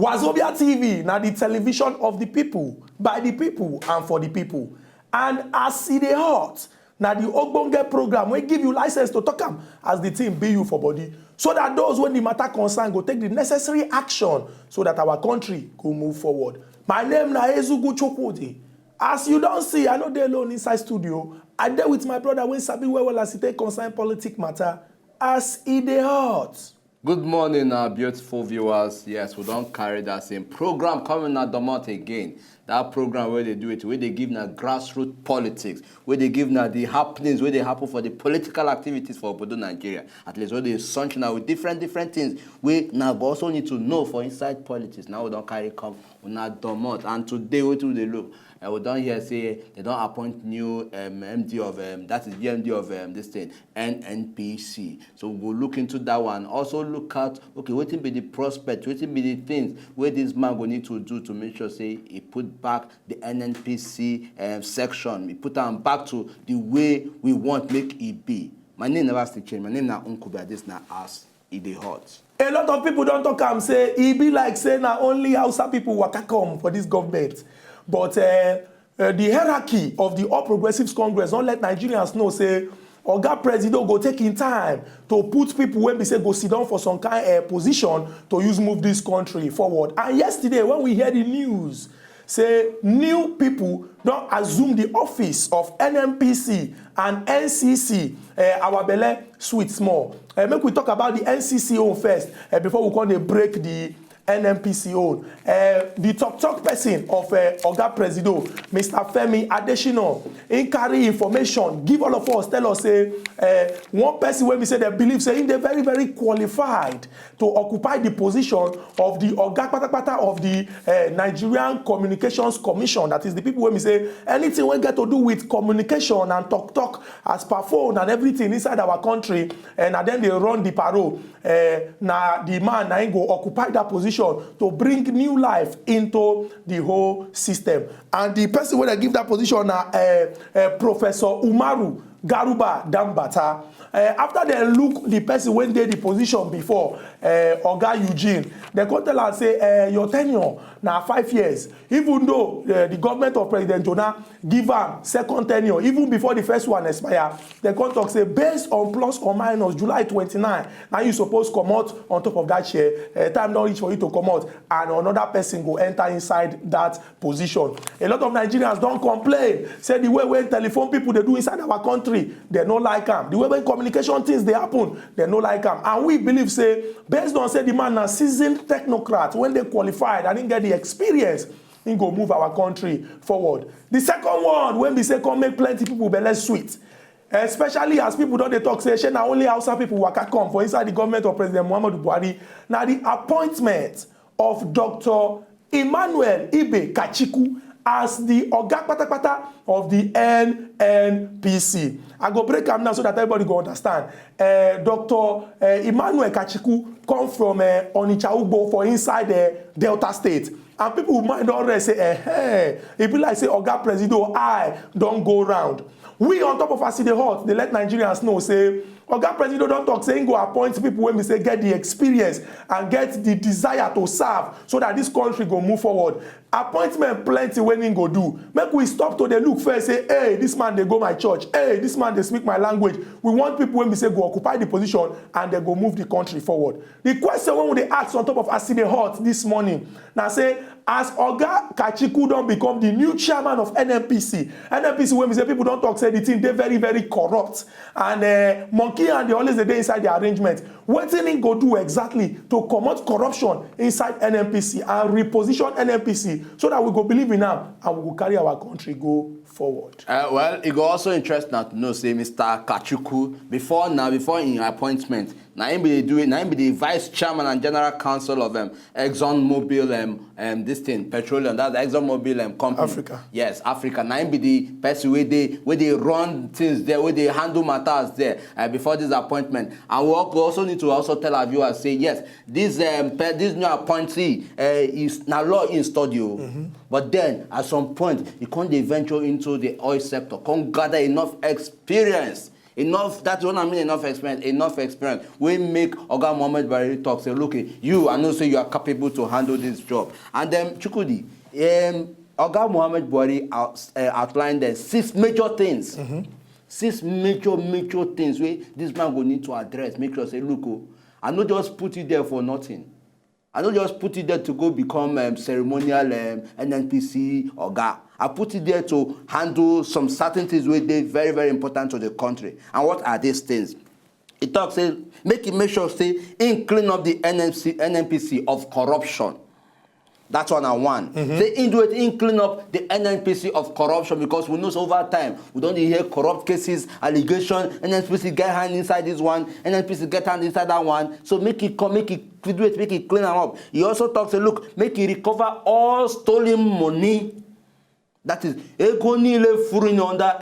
Wazobia TV, now the television of the people, by the people, and for the people. And as it is hot, now the Ogbonge program will give you license to talk am as the team be you for body. So that those when the matter concern go take the necessary action so that our country go move forward. My name na Ezugu Chukwudi. As you don't see, I know they alone inside studio. I there with my brother when Sabi well as it take concern politic matter as it is hot. Good morning, beautiful viewers. Yes, we don't carry that same program coming at the month again. That program where they do it, where they give now grassroots politics, where they give now the happenings, where they happen for the political activities for Obodo Nigeria. At least where they sunshine now with different things. We now also need to know for inside politics. Now we don't carry come on that domot. And today we do the look. We don't hear say they don't appoint new MD of that is the MD of this thing NNPC. So we'll look into that one. Also look at okay, what will be the prospect, what will be the things where this man will need to do to make sure say he put back the NNPC section. We put them back to the way we want make it be. My name never still change. My name now Unkuba. This now us. It dey hot. A lot of people don't talk and say it be like saying now only Hausa people waka come for this government. But the hierarchy of the All Progressives Congress don't let Nigerians know, say, Oga President go taking time to put people when we say go sit down for some kind of position to move this country forward. And yesterday, when we heard the news, say new people don't assume the office of NNPC and NCC, our belle sweet small. Make we talk about the NCC own first before we come to break the NNPC own. The talk person of Oga Presido, Mr. Femi Adesina, in carry information, give all of us, tell us, say, one person when we say they believe, say, they're very, very qualified to occupy the position of the Oga Patapata of the Nigerian Communications Commission. That is the people when we say, anything we get to do with communication and talk as per phone and everything inside our country, and then they run the parole. Now the man now go occupy that position to bring new life into the whole system. And the person when I give that position now, Professor Umaru Garuba Dambata. After they look the person when they the position before, Oga Eugene, they come tell and say your tenure now 5 years. Even though the government of President Jonah give am second tenure, even before the first one expire, they come talk say based on plus or minus July 29, now you suppose come out on top of that chair. Time don't reach for you to come out, and another person go enter inside that position. A lot of Nigerians don't complain. Say the way when telephone people they do inside our country, they don't like them. The way when communication things they happen, they don't like them. And we believe say based on say the man a seasoned technocrat when they qualified and didn't get the experience, he go move our country forward. The second one when we say come make plenty people be less sweet. Especially as people don't they talk say now only Hausa people waka come for inside the government of President Muhammadu Buhari. Now the appointment of Dr. Emmanuel Ibe Kachiku as the Oga Patapata of the NNPC. I go break am now so that everybody go understand. Dr. Emmanuel Kachiku come from Onitsha Ugbo for inside Delta State. And people might already say, it be like say Oga Presido, I don't go round. We on top of us in the hot, they let Nigerians know, say, Oga Presido don't talk, saying go appoint people when we say get the experience and get the desire to serve so that this country go move forward. Appointment plenty when he go do. Make we stop to the look first, say, hey, this man they go my church, hey, this man they speak my language. We want people when we say go occupy the position and they go move the country forward. The question when they ask on top of us in the hot this morning, now say, as Oga Kachiku don't become the new chairman of NNPC when we say people don't talk, say the thing, they're very, very corrupt. And monkey and they always they inside the arrangement. What thing he go do exactly to combat corruption inside NNPC and reposition NNPC so that we go believe in them and we will carry our country go forward. Well, it go also interesting to know, say Mr. Kachuku before in appointment. Now him be the vice chairman and general counsel of ExxonMobil this thing petroleum, that's the ExxonMobil company. Africa. Yes, Africa. Now him be the person where they run things there, where they handle matters there before this appointment. And we also need to also tell our viewers, say yes, this new appointee is now law in studio. But then at some point he can't venture into the oil sector, can't gather enough experience enough, that's what I mean, enough experience. We make Oga Muhammad Buhari talk, say, look, I know say you are capable to handle this job. And then, Chukwudi, Oga Muhammad Buhari outlined the 6 major things. 6 major things where this man will need to address. Make sure, say, look, I not just put it there for nothing. I don't just put it there to go become ceremonial NNPC Oga. I put it there to handle some certain things where they're very, very important to the country. And what are these things? It talks, say, make sure, say, clean up the NNPC of corruption. That's 1 and 1. Say, clean up the NNPC of corruption, because we know over time, we don't hear corrupt cases, allegations, NNPC get hand inside this one, NNPC get hand inside that one. So make it clean them up. He also talks, say, look, make it recover all stolen money. That is under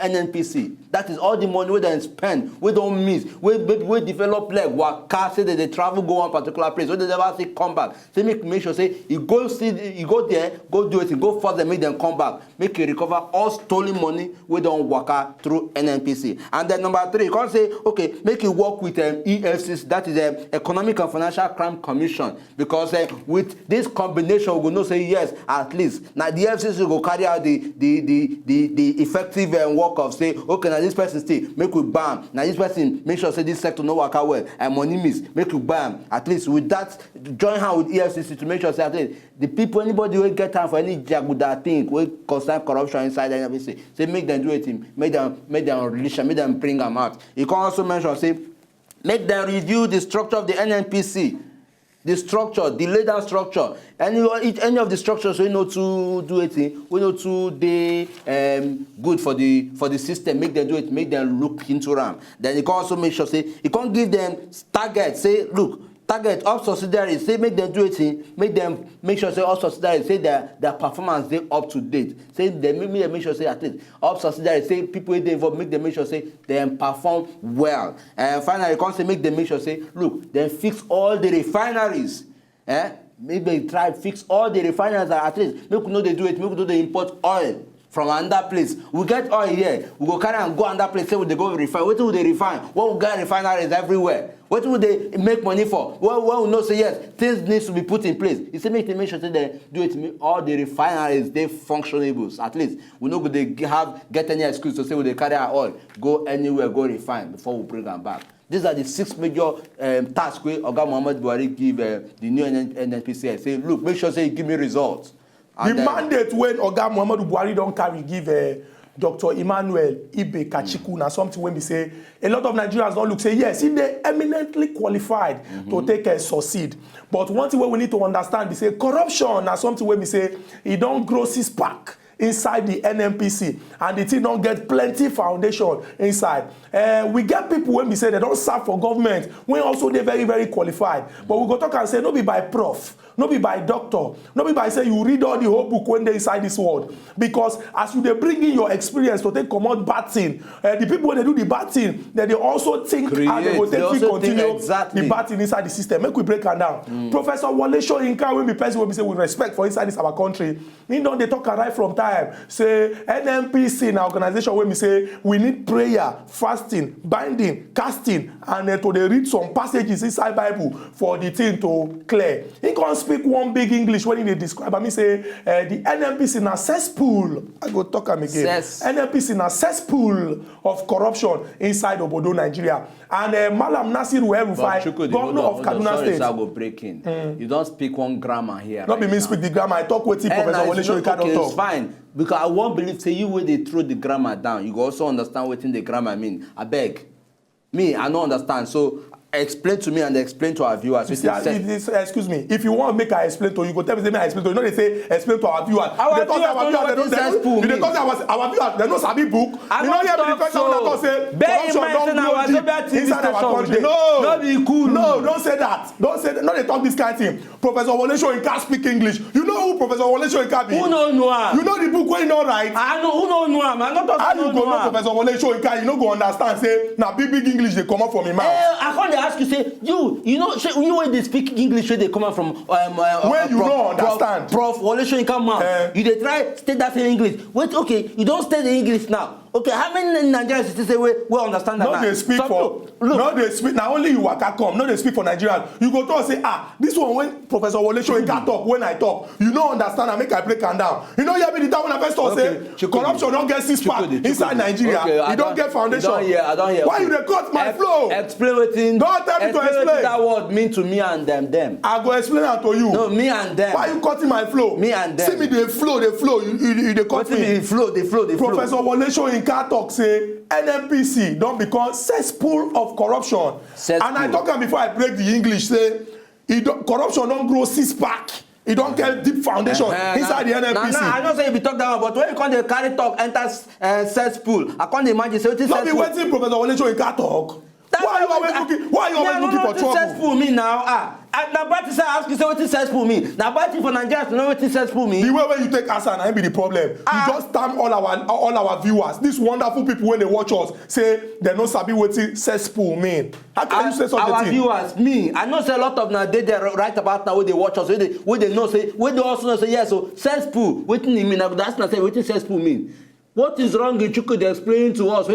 NNPC. That is all the money we don't spend, we don't miss, we develop like waka, say that they travel, go one particular place, they never say come back. So make sure, say, you go there, go do it, go further, make them come back. Make you recover all stolen money we don't waka through NNPC. And then number 3, you can't say, okay, make you work with EFCC, that is the Economic and Financial Crime Commission, because with this combination, we will know, say, yes, at least. Now the EFCC will carry out the effective work of, say, okay, now this person stay, make we bam. Now this person make sure, say, this sector no work out well, and money miss, make you bam. At least with that, join hand with EFCC to make sure, say, at least the people, anybody will get time for any jaguda thing, will concern corruption inside NNPC. Say, make them do it, make them release them, make them bring them out. You can also mention, say, make them review the structure of the NNPC. The structure, the laid-down structure, any of the structures we know to do it, we know to they good for the system. Make them do it, make them look into them. Then you can also make sure, say, you can't give them targets. Say, look, target all subsidiaries. Say, make them do it. Make sure, say, all subsidiaries, say their performance they up to date. Say they make sure, say, at least all subsidiaries, say people they involved, make them make sure, say they perform well. And finally, you can't say make them make sure, say, look, then fix all the refineries. Maybe try fix all the refineries at least. Make we know they do it. Make we know they import oil from another place. We get oil here. We go carry and go another place. Say we they go refine. What do they refine? What we get refineries everywhere. What will they make money for? Well, we know, say, yes, things need to be put in place. You say, make sure they do it. All the refineries, they functionables. At least we know they get any excuse to say when they carry our oil, go anywhere, go refine before we bring them back. These are the 6 major tasks where Oga Muhammad Buhari give the new NNPC. Say, look, make sure, say, you give me results. And the mandate when Oga Muhammad Buhari don't carry give Dr. Emmanuel Ibe Kachiku na something when we say a lot of Nigerians don't look say yes, if they eminently qualified to take a succeed. But one thing we need to understand is say corruption na something when we say it don't grow 6 pack inside the NNPC and the thing don't get plenty foundation inside. We get people when we say they don't serve for government when also they very, very qualified. But we go talk and say no be by prof, no be by doctor, no be by say you read all the whole book when they inside this world. Because as you they bring in your experience to take command bad thing, the people when they do the bad thing, then they also think and they will take continue exactly the bad thing inside the system. Make we break it down. Professor Wale Soyinka when we person when we say we respect for inside this our country, he don't they talk right from time. Say NNPC na organization when we say we need prayer, fasting, binding, casting, and to they read some passages inside Bible for the thing to clear. He can't speak one big English when he describe. I mean say the NNPC na cesspool. I go talk him again. NNPC na cesspool of corruption inside Obodo, Nigeria. And Malam Nasiru El-Rufai, governor of Kaduna State. Sorry, go break in. You don't speak one grammar here. Not be me speak the grammar. I talk with Professor Wale Soyinka don't talk. It's fine. Because I won't believe say you when they throw the grammar down, you go also understand what in the grammar mean. I beg. Me, I don't understand. So explain to me and explain to our viewers. Excuse me. If you want to make I explain to you, go tell me I explain to you. You know they say explain to our viewers. Our viewers they know sabi book. I you know here the person that say corruption don't go deep inside our country. No, be cool. No, don't say that. Don't say that. No, they talk this kind of thing. Professor Wale Soyinka speak English. You know who Professor Wale Soyinka be? Who know him? You know the book where you know right? I know who know him. I not talk. How you go know Professor Wale Soyinka? You no go understand. Say na big English they come out from him mouth. I can't ask you, say, you know, you when they speak English, they come out from where you don't understand. Prof. Wole Soyinka mouth. You they try state that in English. Wait, okay, you don't state the English now. Okay, how many Nigerians say we understand that? No, they speak for. No, they speak. Now only you waka come. No, they speak for Nigerians. You go to and say, this one when Professor Wole Soyinka talk, when I talk, you don't understand. I make I break am down. You know, you have been the time when I first talk say corruption don't get six pack inside Nigeria. You don't get foundation. I don't hear. Why you dey cut my flow? Explain wetin. Don't tell me to explain. What that word mean to me and them. I go explain am to you. No, me and them. Why you cutting my flow? Me and them. See me dey flow. You dey cut me. The flow. Professor Wole Soyinka talk say NNPC don become cesspool of corruption. And I talk am before I break the English say corruption don grow six pack. E don get deep foundation inside the NNPC. I know say you be talk that one, but when you come dey carry talk enter cesspool, I come dey imagine say wetin cesspool. No be wetin Professor Wole Soyinka talk. Why you always looking for trouble? Cesspool mean now? Na bad thing say I ask you say wetin cesspool mean. Na bad thing for Nigerians to know wetin cesspool mean. The way wey you take answer na be the problem. You just term all our viewers, these wonderful people wey dey watch us, say dem no sabi wetin cesspool mean. How can you say such a thing? Our viewers, me, I know say a lot of na dey there right about now wey dey watch us, wey dey know say, wey dey also know say yes, so cesspool wetin e mean? Na go ask na say wetin cesspool mean. What is wrong in Chukwudi explaining to us?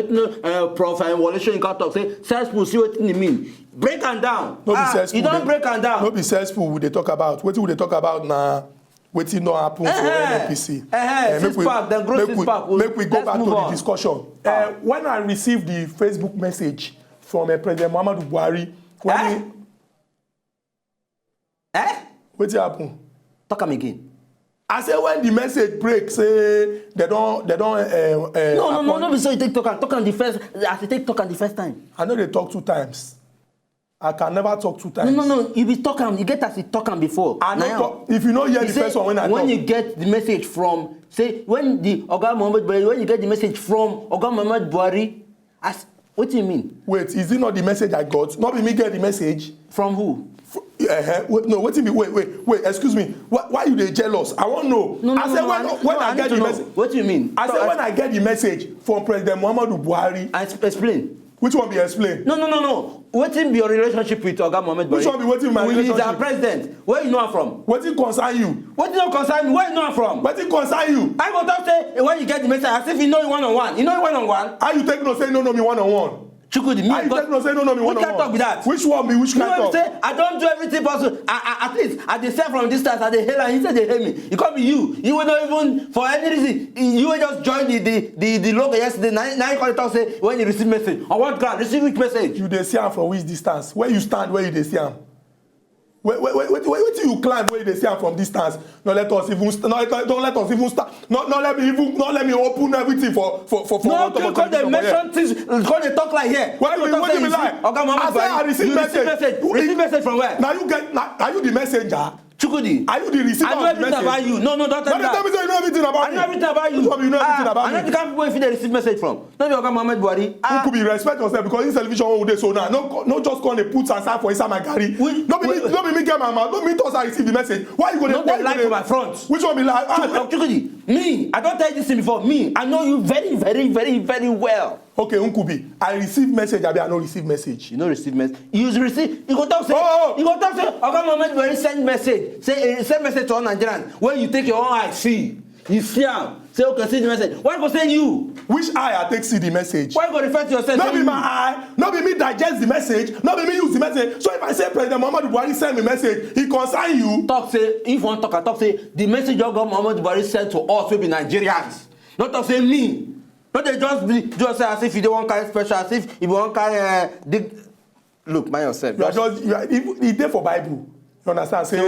Prof. Wole Soyinka talk say cesspool, see what it mean. Break am down. No be cesspool. You don't break am down. No be cesspool we dey talk about. Wetin we dey talk about na wetin no happen for NNPC. Make we go back to the discussion. When I received the Facebook message from President Muhammadu Buhari, wetin happen? Talk am again. I say when the message break, say they don't. No. Be so you take talk on the first. As you take talk on the first time. I know they talk 2 times. I can never talk 2 times. No. You be talking. You get as you talk on before. If you know hear the first one when I talk. When you get the message from when the Oga Muhammad Buhari, when you get the message from Oga Muhammad Buhari, what do you mean? Wait, is it not the message I got? Not be me get the message. From who? Wait, excuse me. Why you dey jealous? I want to know. I said when I get the message. What do you mean? I said when I get the message from President Muhammadu Buhari. Explain. Which one be explain? No. Wetin be your relationship with Oga Muhammad Buhari? Which one be wetin my relationship? He's our president. Where you know am from? Wetin concern you? Wetin no concern me? Where you know am from? Wetin concern you? I go talk say when you get the message as if you know you one-on-one. You know you one-on-one? How you take no say no me one-on-one? Chukwudi, how you take no say no me one-on-one? Which kind talk be that? Which one be which kind talk? Say I don't do everything possible. At least I dey say from distance, I dey hail and he say dey hail me. It can't be you. You will not even for any reason. You will just join the logo yesterday. Now you call talk say when you receive message. On what ground? Receive which message? You dey see am from which distance? Where you stand, where you dey see am? Wait till you climb where they see am from distance. Don't let us even start. Not let me open everything for no, because they mention things, because they talk like here. What do you mean like? Okay, Mama, I receive message. Receive message from where? Now are you the messenger? Chukwudi. Are you the receiver of the message? I know everything about you. No, don't tell me that. Tell me say you know everything about me. I know everything about you. Which one you know everything about me? I know the kind of people if they receive message from. Not be Oga Muhammad Buhari. You could be respect yourself because this television one dey so now. No just come dey put and sign for inside my garri. No be me get my mouth. No me thought I receive the message. Why you go dey? No dey lie for my front. Which one be like? Chukwudi, me. I don't tell you this thing before. Me. I know you very, very, very, very well. Okay, Nkubi, I receive message, I no receive message. You no receive message. You receive. You go talk say. You go talk say. Oga Muhammad Buhari send message. Say send message to all Nigerians. When you take your own eye see, you see am. Say okay, see the message. Why go send you? Which eye I take see the message? Why go refer to yourself? Not be my eye. Not be me digest the message. Not be me use the message. So if I say President Muhammadu Buhari send me message, he concern you. Talk say if you want talk, I talk say the message Oga Muhammad Buhari sent to us will be Nigerians. Not talk say me. Not they just say as if you don't want carry special, as if you want carry look, mind yourself. You are it's there for Bible. You understand? Say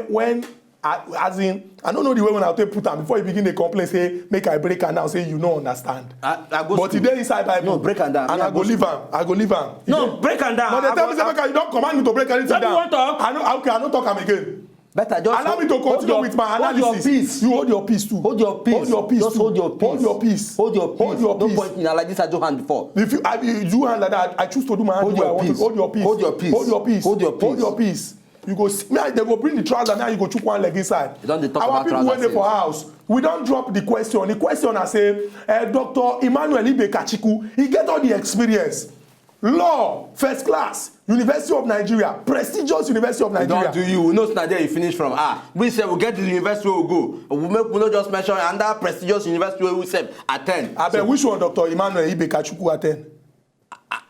when as in I don't know the way when I take put am before you begin the complain say make I break am down say you no understand. I go but today inside Bible. No, break am down. And I go leave am. No, break am down. No, they tell me say make you don't command me to break anything down. You want talk? I no talk am again. Better just allow me to continue with my analysis. Hold your peace. You hold your peace too. Hold your peace. Hold your peace. Just hold your peace. Hold your peace. Hold your peace. Hold your peace. Don't point me like this. I do hand before. If you do hand like that, I choose to do my hand. Hold your peace. Hold your peace. Hold your peace. Hold your peace. Hold your peace. You go see me. They go bring the trouser now. You go chook one leg inside. You don't talk our about people went there for house. We don't drop the question. The question I say, Dr. Emmanuel Ibe Kachiku, he get all the experience. Law, first class, University of Nigeria, prestigious University of Nigeria. Don't do you. We know Nigeria you finish from. We say we get to the university where we go. We not just mention under prestigious university where we say attend. I bet which one Dr. Emmanuel Ibekachukwu attend?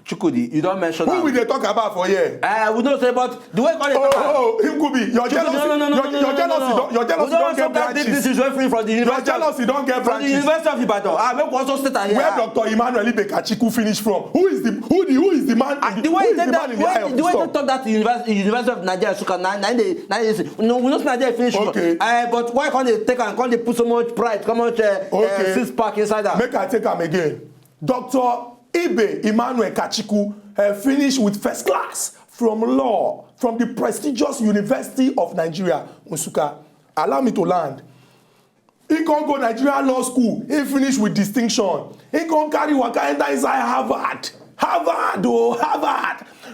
Chukudi, you don't mention that. Who will they talk about for here? We don't say about the way call it. Him could be. Your jealousy. Your jealousy don't get branches. This is referring from the university. Your jealousy don't get branches. From the University of Ibadan. Make also state here. Where Dr. Emmanuel Ibekachukwu finish from? Who is the man? The way you talk that University of Nigeria, no, we know Nigeria finish from. But why can't they take and can't they put so much pride, so much six-pack inside that? Make I take him again. Dr. Ibe Emmanuel Kachikwu finished with first class from law from the prestigious University of Nigeria, Nsukka. Allow me to land. He can't go Nigerian Law School. He finished with distinction. He can't carry waka enter inside Harvard. Harvard.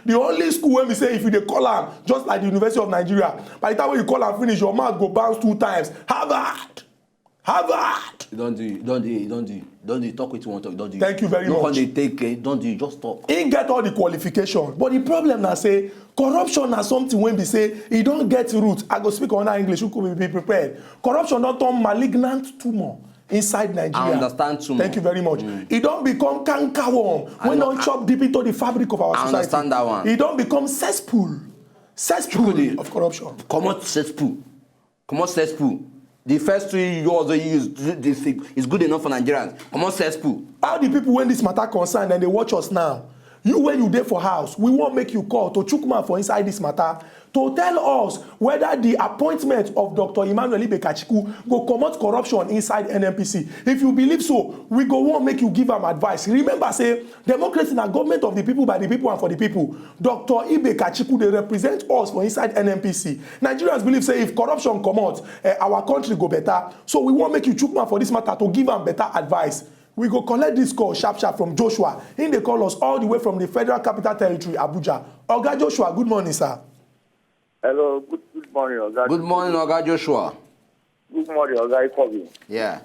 The only school when we say if you dey call am, just like the University of Nigeria, by the time when you call am finish, your mouth go bounce 2 times. Harvard. Don't do it. Talk with you want to talk. Don't do it. Thank you very much. No, they take. Don't do it. Just talk. He get all the qualification, but the problem na say corruption na something when we say he don't get root. I go speak on English. You could be prepared. Corruption don't turn malignant tumor inside Nigeria. I understand tumor. Thank you very much. He don't become cankerworm when don't chop deep into the fabric of our society. I understand that one. He don't become cesspool of corruption. Come on, cesspool. The first 3 years you use this thing is good enough for Nigerians. Come on, cesspool. All the people when this matter concern and they watch us now, you when you there for house, we won't make you call to Chukman for inside this matter to tell us whether the appointment of Dr. Emmanuel Ibekachukwu go comot corruption inside NNPC. If you believe so, we go won't make you give them advice. Remember, say democracy na government of the people, by the people, and for the people. Dr. Ibekachukwu they represent us for inside NNPC. Nigerians believe say if corruption comot, our country go better. So we won't make you Chukman for this matter to give them better advice. We go collect this call sharp from Joshua. They call us all the way from the Federal Capital Territory, Abuja. Oga Joshua, good morning, sir. Hello, good morning, Oga. Good morning, Oga Joshua. Good morning, Oga Ikobi. Yeah.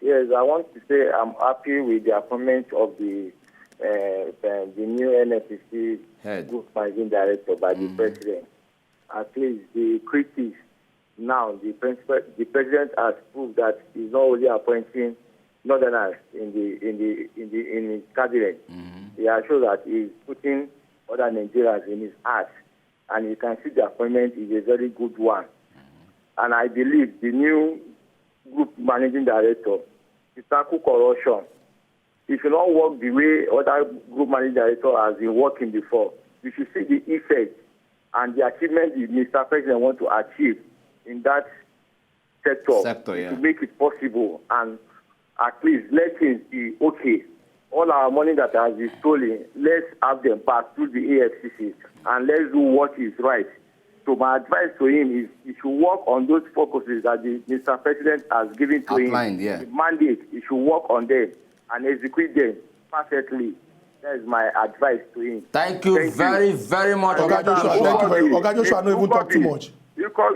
Yes, I want to say I'm happy with the appointment of the new NNPC Group Managing Director by the President. At least the critics now, the President has proved that he's not only appointing Northerners in his cabinet. He has shown that he's putting other Nigerians in his heart. And you can see the appointment is a very good one. And I believe the new group managing director to tackle corruption. It should not work the way other group managing director has been working before. You should see the effect and the achievement the Mr. President wants to achieve in that sector to make it possible. And at least let things be okay. All our money that has been stolen, let's have them pass through the AFCC and let's do what is right. So my advice to him is he should work on those focuses that the Mr. President has given to him. The mandate, he should work on them and execute them perfectly. That is my advice to him. Thank you very much. Oga Joshua, thank you very much. Oga Joshua, I don't even talk too much. You call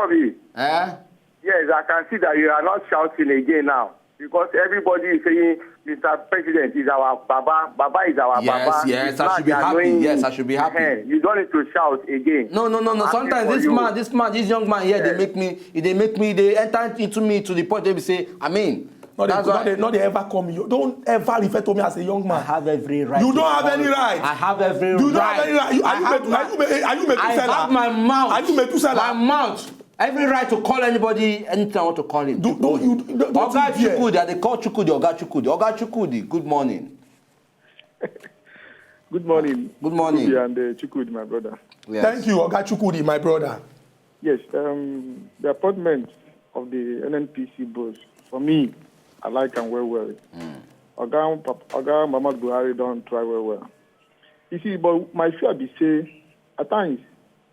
me. Yes, I can see that you are not shouting again now. Because everybody is saying Mr. President is our Baba. Baba is our Baba. Yes, I should be happy. Yes, I should be happy. You don't need to shout again. No. Sometimes this young man here, they enter into me to the point where they say, I mean. Not they ever call me. Don't ever refer to me as a young man. I have every right. You don't have any right. I have every right. You don't have any right. Are you Methuselah? I have my mouth. Are you Methuselah? My mouth. Every right to call anybody anything I want to call him. Oga Chukudi, they call Chukudi Oga Chukudi. Oga Chukudi, good morning. Good morning. Good morning. Chukudi and Chukudi, my brother. Yes. Thank you, Oga Chukudi, my brother. Yes, the appointment of the NNPC boss, for me, I like him well. Oga Muhammadu Buhari don't try well. You see, but my fear be say, at times,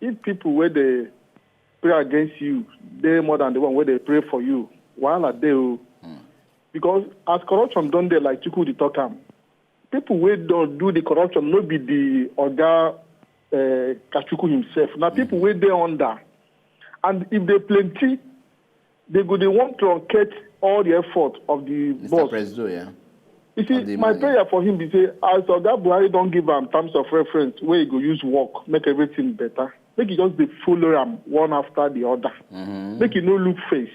if people where they pray against you, they more than the one where they pray for you. While at they, because as corruption done there, like Chukudi talk people where don't do the corruption, not be the Oga Kachukwu himself. Now people where they under, and if they plenty, they go they want to truncate all the effort of the Mr. boss. President, You see, my prayer for him is say, as Oga Buhari don't give him terms of reference where he go use work, make everything better. Make he just be follow him one after the other. Make he no look face.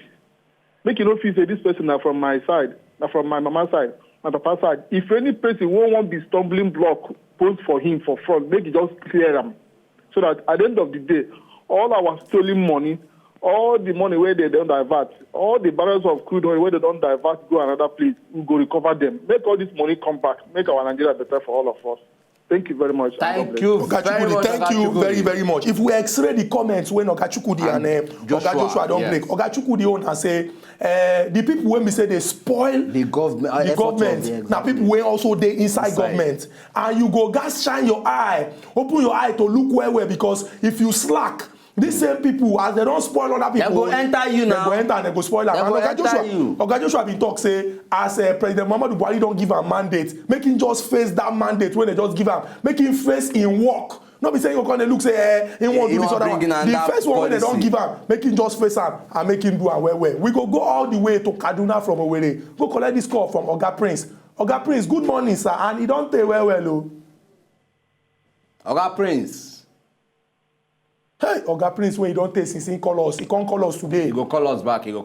Make he no feel say this person are from my side, not from my mama's side, my papa's side. If any person won't be stumbling block posed for him for fraud, make he just clear them. So that at the end of the day, all our stolen money, all the money where they don't divert, all the barrels of crude oil where they don't divert, go another place, we go recover them. Make all this money come back. Make our Nigeria better for all of us. Thank you very much. Thank you very much. Thank you very, very much. If we x-ray the comments when Oga Chukwudi and Oga Joshua don't break, Oga Chukwudi own and say, the people when we say they spoil the government, now people when also they inside government, and you go gas shine your eye, open your eye to look where because if you slack, these same people, as they don't spoil other people, they go enter you now. They go enter and they go spoil them. And Oga Joshua been talk say, as President Muhammadu Buhari don't give a mandate, make him just face that mandate when they just give him, make him face in work. Not be saying you can look say, he won't do this other one. The first one when they don't give him, make him just face him and make him do a well. We go all the way to Kaduna from Owerri. Go collect this call from Oga Prince. Oga Prince, good morning, sir. And he don't take well. Oga Prince. Hey, Oga Prince, when he don't take since he call us, he can't call us today. He go call us back. You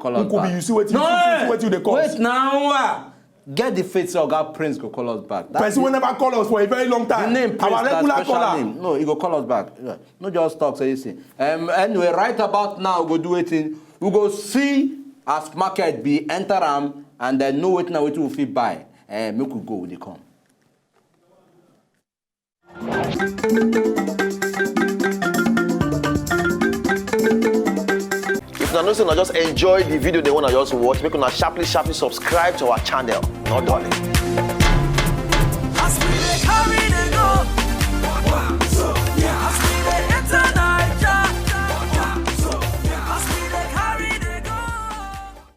see what you they call. Wait now. Get the face of Oga Prince go call us back. Person will never call us for a very long time. The name Prince, our regular caller. name. No, he go call us back. No just talk, so you see. Anyway, right about now, we go do it in. We go see as market be enter am and then know what now we will fit buy. Make we go with the come. If you know, just enjoy the video they want to just watch, make una sharply subscribe to our channel. Not darling.